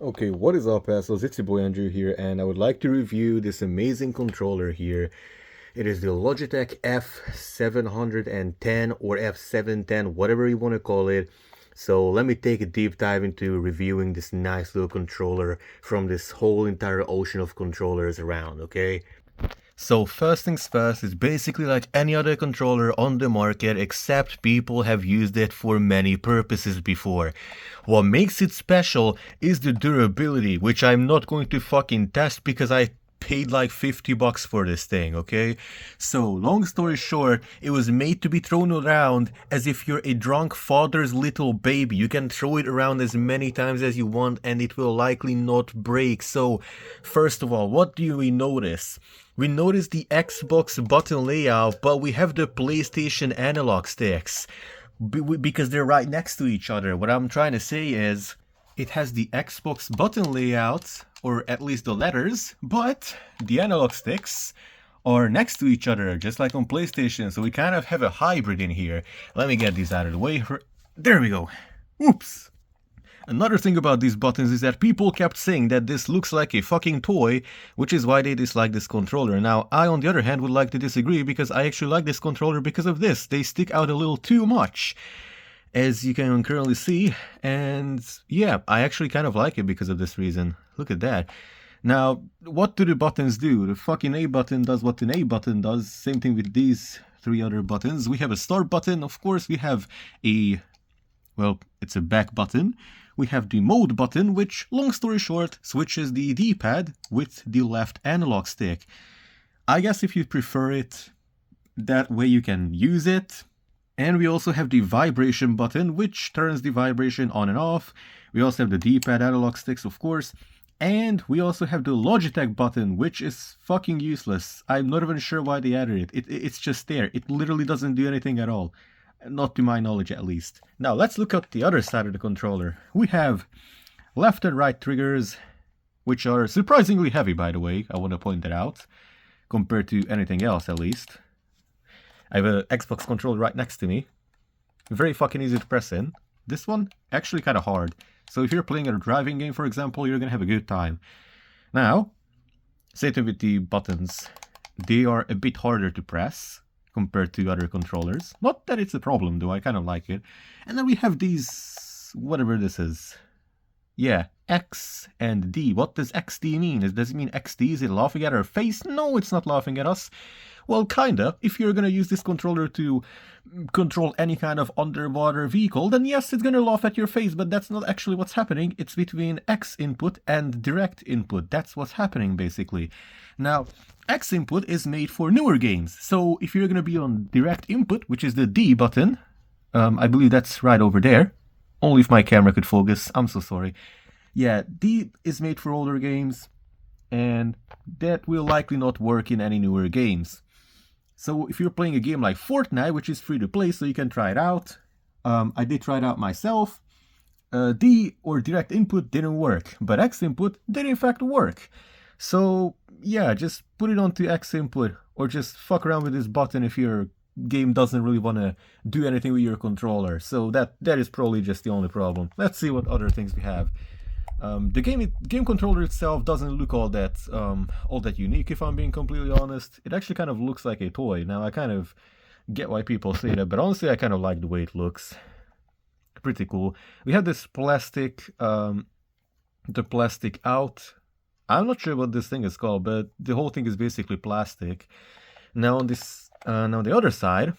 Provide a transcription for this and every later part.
Okay, what is up, assholes? It's your boy Andrew here, and I would like to review this amazing controller here. It is the Logitech F710 or F710, whatever you want to call it. So let me take a deep dive into reviewing this nice little controller from this whole entire ocean of controllers around, okay? So first things first, it's basically like any other controller on the market, except people have used it for many purposes before. What makes it special is the durability, which I'm not going to fucking test because I paid like 50 bucks for this thing, okay? So, long story short, it was made to be thrown around as if you're a drunk father's little baby. You can throw it around as many times as you want and it will likely not break. So, first of all, what do we notice? We notice the Xbox button layout, but we have the PlayStation analog sticks because they're right next to each other. What I'm trying to say is it has the Xbox button layout, or at least the letters, but the analog sticks are next to each other, just like on PlayStation. So we kind of have a hybrid in here. Let me get these out of the way. There we go. Oops. Another thing about these buttons is that people kept saying that this looks like a fucking toy, which is why they dislike this controller. Now, I on the other hand would like to disagree because I actually like this controller because of this. They stick out a little too much, as you can currently see, and yeah, I actually kind of like it because of this reason. Look at that. Now, what do the buttons do? The fucking A button does what an A button does. Same thing with these three other buttons. We have a start button, of course. We have a, well, it's a back button. We have the mode button, which, long story short, switches the D-pad with the left analog stick. I guess if you prefer it that way, you can use it. And we also have the vibration button, which turns the vibration on and off. We also have the D-pad analog sticks, of course. And we also have the Logitech button, which is fucking useless. I'm not even sure why they added it. It's just there. It literally doesn't do anything at all. Not to my knowledge, at least. Now, let's look at the other side of the controller. We have left and right triggers, which are surprisingly heavy, by the way. I want to point that out, compared to anything else, at least. I have an Xbox controller right next to me. Very fucking easy to press in. This one, actually kind of hard. So if you're playing a driving game, for example, you're going to have a good time. Now, same thing with the buttons. They are a bit harder to press compared to other controllers. Not that it's a problem, though. I kind of like it. And then we have these, whatever this is. Yeah, X and D. What does XD mean? Does it mean XD? Is it laughing at our face? No, it's not laughing at us. Well, kinda. If you're gonna use this controller to control any kind of underwater vehicle, then yes, it's gonna laugh at your face, but that's not actually what's happening. It's between X input and direct input. That's what's happening, basically. Now, X input is made for newer games. So if you're gonna be on direct input, which is the D button, I believe that's right over there. Only if my camera could focus. I'm so sorry. Yeah, D is made for older games, and that will likely not work in any newer games. So if you're playing a game like Fortnite, which is free to play, so you can try it out. I did try it out myself. D or direct input didn't work, but X input did in fact work. So yeah, just put it onto X input, or just fuck around with this button if your game doesn't really want to do anything with your controller. So that is probably just the only problem. Let's see what other things we have. The game controller itself doesn't look all that unique, if I'm being completely honest. It actually kind of looks like a toy. Now I kind of get why people say that, but honestly I kind of like the way it looks. Pretty cool. We have this plastic, the plastic out. I'm not sure what this thing is called, but the whole thing is basically plastic. Now on this, now the other side,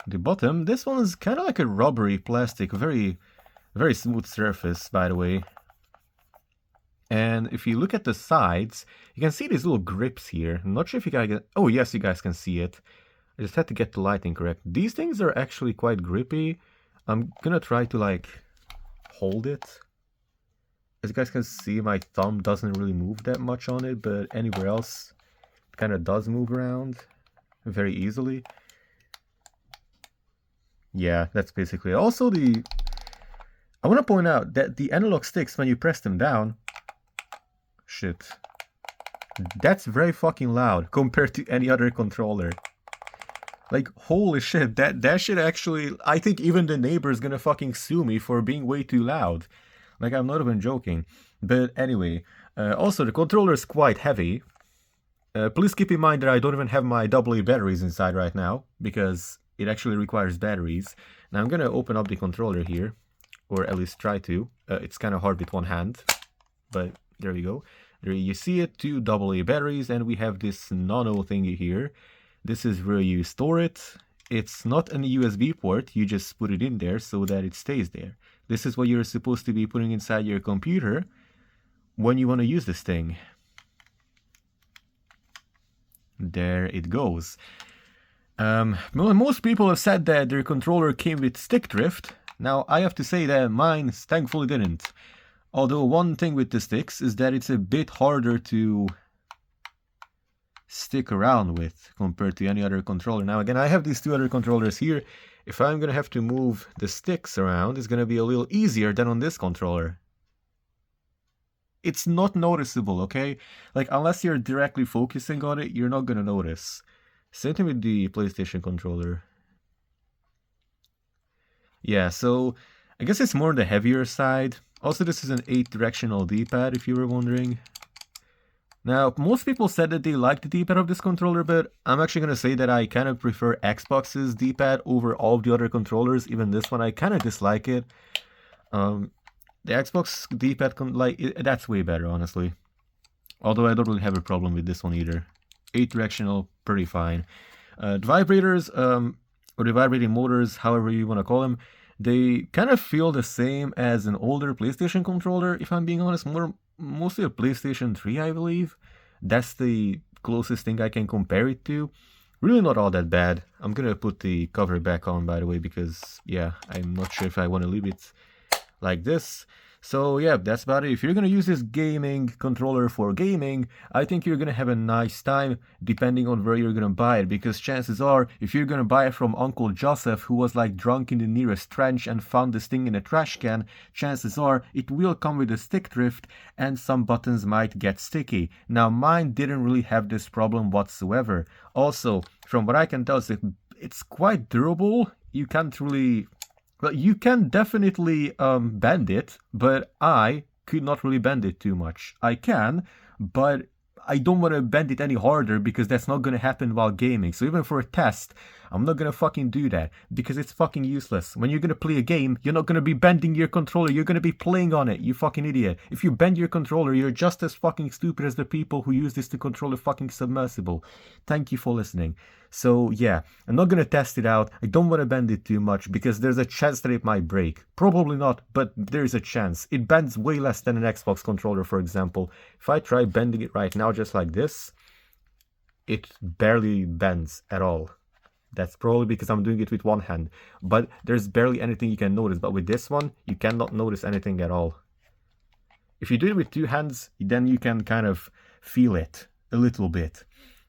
the bottom, this one is kind of like a rubbery plastic, very, very smooth surface, by the way. And if you look at the sides, you can see these little grips here. I'm not sure if you guys get... Oh, yes, you guys can see it. I just had to get the lighting correct. These things are actually quite grippy. I'm gonna try to, like, hold it. As you guys can see, my thumb doesn't really move that much on it, but anywhere else, it kind of does move around very easily. Yeah, that's basically it. Also, I want to point out that the analog sticks, when you press them down... Shit. That's very fucking loud compared to any other controller. Like, holy shit, that shit actually... I think even the neighbor's gonna fucking sue me for being way too loud. Like, I'm not even joking. But anyway, also the controller is quite heavy. Please keep in mind that I don't even have my AA batteries inside right now, because it actually requires batteries. Now I'm gonna open up the controller here, or at least try to. It's kind of hard with one hand, but there we go. There you see it, 2 AA batteries, and we have this nano thingy here. This is where you store it. It's not an USB port, you just put it in there so that it stays there. This is what you're supposed to be putting inside your computer when you want to use this thing. There it goes. Most people have said that their controller came with stick drift. Now, I have to say that mine thankfully didn't. Although one thing with the sticks is that it's a bit harder to stick around with compared to any other controller. Now again, I have these 2 other controllers here. If I'm gonna have to move the sticks around, it's gonna be a little easier than on this controller. It's not noticeable, okay? Like, unless you're directly focusing on it, you're not gonna notice. Same thing with the PlayStation controller. Yeah, so I guess it's more on the heavier side. Also, this is an 8-directional D-pad, if you were wondering. Now, most people said that they like the D-pad of this controller, but I'm actually going to say that I kind of prefer Xbox's D-pad over all of the other controllers. Even this one, I kind of dislike it. The Xbox D-pad, that's way better, honestly. Although I don't really have a problem with this one either. 8-directional, pretty fine. The vibrators, or the vibrating motors, however you want to call them, they kind of feel the same as an older PlayStation controller, if I'm being honest. Mostly a PlayStation 3, I believe. That's the closest thing I can compare it to. Really not all that bad. I'm gonna put the cover back on, by the way, because, yeah, I'm not sure if I want to leave it like this. So yeah, that's about it. If you're gonna use this gaming controller for gaming, I think you're gonna have a nice time depending on where you're gonna buy it, because chances are, if you're gonna buy it from Uncle Joseph, who was like drunk in the nearest trench and found this thing in a trash can, chances are it will come with a stick drift and some buttons might get sticky. Now mine didn't really have this problem whatsoever. Also, from what I can tell, it's quite durable. You can't really... Well, you can definitely bend it, but I could not really bend it too much. I can, but I don't want to bend it any harder because that's not going to happen while gaming. So even for a test, I'm not going to fucking do that because it's fucking useless. When you're going to play a game, you're not going to be bending your controller. You're going to be playing on it, you fucking idiot. If you bend your controller, you're just as fucking stupid as the people who use this to control a fucking submersible. Thank you for listening. So yeah, I'm not going to test it out. I don't want to bend it too much because there's a chance that it might break. Probably not, but there's a chance. It bends way less than an Xbox controller, for example. If I try bending it right now just like this, it barely bends at all. That's probably because I'm doing it with one hand, but there's barely anything you can notice. But with this one, you cannot notice anything at all. If you do it with 2 hands, then you can kind of feel it a little bit.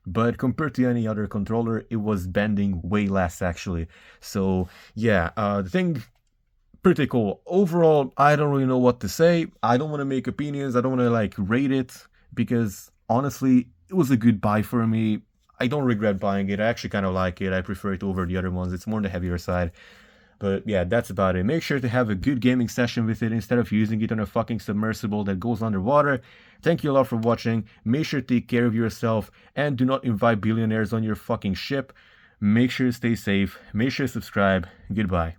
But compared to any other controller, it was bending way less actually. So yeah, the thing, pretty cool. Overall, I don't really know what to say. I don't want to make opinions. I don't want to like rate it because honestly, it was a good buy for me. I don't regret buying it. I actually kind of like it. I prefer it over the other ones. It's more on the heavier side. But yeah, that's about it. Make sure to have a good gaming session with it instead of using it on a fucking submersible that goes underwater. Thank you a lot for watching. Make sure to take care of yourself and do not invite billionaires on your fucking ship. Make sure to stay safe. Make sure to subscribe. Goodbye.